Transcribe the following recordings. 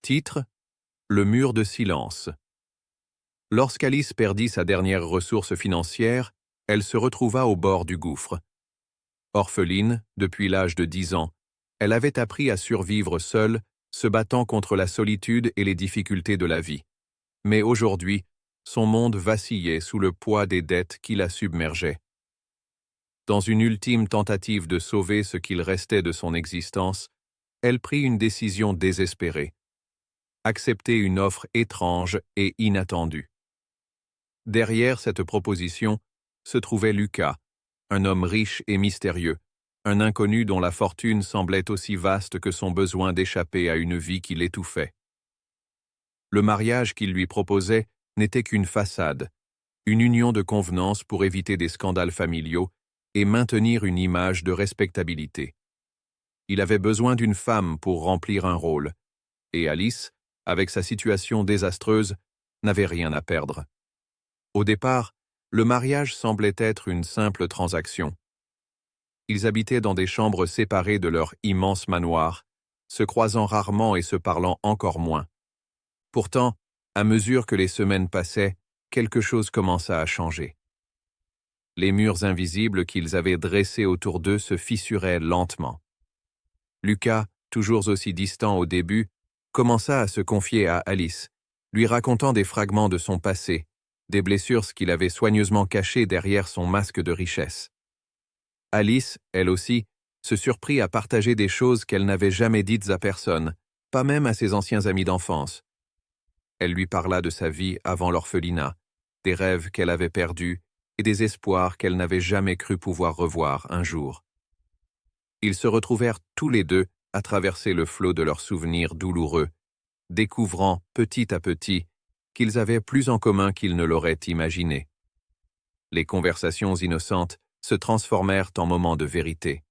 Titre: Le mur de silence. Lorsqu'Alice perdit sa dernière ressource financière, elle se retrouva au bord du gouffre. Orpheline, depuis l'âge de 10 ans, elle avait appris à survivre seule, se battant contre la solitude et les difficultés de la vie. Mais aujourd'hui, son monde vacillait sous le poids des dettes qui la submergeaient. Dans une ultime tentative de sauver ce qu'il restait de son existence, elle prit une décision désespérée: accepter une offre étrange et inattendue. Derrière cette proposition se trouvait Lucas, un homme riche et mystérieux, un inconnu dont la fortune semblait aussi vaste que son besoin d'échapper à une vie qui l'étouffait. Le mariage qu'il lui proposait n'était qu'une façade, une union de convenance pour éviter des scandales familiaux et maintenir une image de respectabilité. Il avait besoin d'une femme pour remplir un rôle, et Alice, avec sa situation désastreuse, n'avait rien à perdre. Au départ, le mariage semblait être une simple transaction. Ils habitaient dans des chambres séparées de leur immense manoir, se croisant rarement et se parlant encore moins. Pourtant, à mesure que les semaines passaient, quelque chose commença à changer. Les murs invisibles qu'ils avaient dressés autour d'eux se fissuraient lentement. Lucas, toujours aussi distant au début, commença à se confier à Alice, lui racontant des fragments de son passé, des blessures qu'il avait soigneusement cachées derrière son masque de richesse. Alice, elle aussi, se surprit à partager des choses qu'elle n'avait jamais dites à personne, pas même à ses anciens amis d'enfance. Elle lui parla de sa vie avant l'orphelinat, des rêves qu'elle avait perdus et des espoirs qu'elle n'avait jamais cru pouvoir revoir un jour. Ils se retrouvèrent tous les deux à traverser le flot de leurs souvenirs douloureux, découvrant petit à petit qu'ils avaient plus en commun qu'ils ne l'auraient imaginé. Les conversations innocentes se transformèrent en moments de vérité.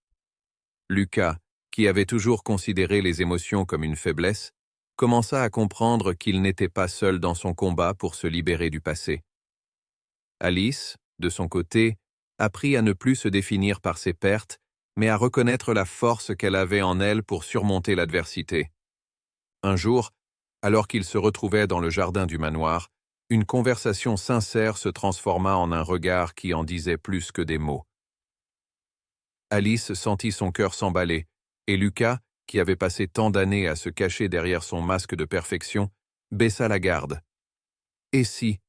Lucas, qui avait toujours considéré les émotions comme une faiblesse, commença à comprendre qu'il n'était pas seul dans son combat pour se libérer du passé. Alice, de son côté, apprit à ne plus se définir par ses pertes, mais à reconnaître la force qu'elle avait en elle pour surmonter l'adversité. Un jour, alors qu'ils se retrouvaient dans le jardin du manoir, une conversation sincère se transforma en un regard qui en disait plus que des mots. Alice sentit son cœur s'emballer, et Lucas, qui avait passé tant d'années à se cacher derrière son masque de perfection, baissa la garde. « Et si »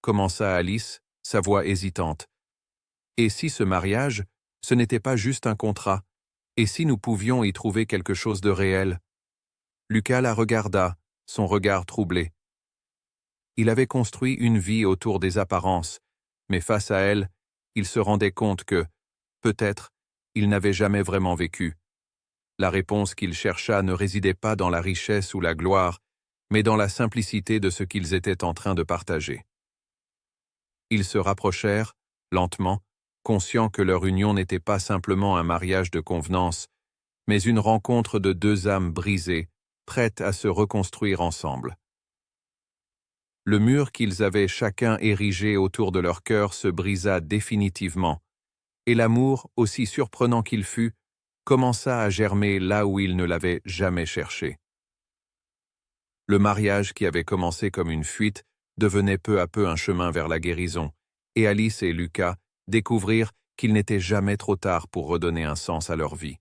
commença Alice, sa voix hésitante. « Et si ce mariage, ce n'était pas juste un contrat? Et si nous pouvions y trouver quelque chose de réel ?» Lucas la regarda, son regard troublé. Il avait construit une vie autour des apparences, mais face à elle, il se rendait compte que, peut-être, il n'avait jamais vraiment vécu. La réponse qu'il chercha ne résidait pas dans la richesse ou la gloire, mais dans la simplicité de ce qu'ils étaient en train de partager. Ils se rapprochèrent, lentement, conscients que leur union n'était pas simplement un mariage de convenance, mais une rencontre de deux âmes brisées, prêtes à se reconstruire ensemble. Le mur qu'ils avaient chacun érigé autour de leur cœur se brisa définitivement, et l'amour, aussi surprenant qu'il fût, commença à germer là où il ne l'avait jamais cherché. Le mariage qui avait commencé comme une fuite devenait peu à peu un chemin vers la guérison, et Alice et Lucas découvrirent qu'il n'était jamais trop tard pour redonner un sens à leur vie.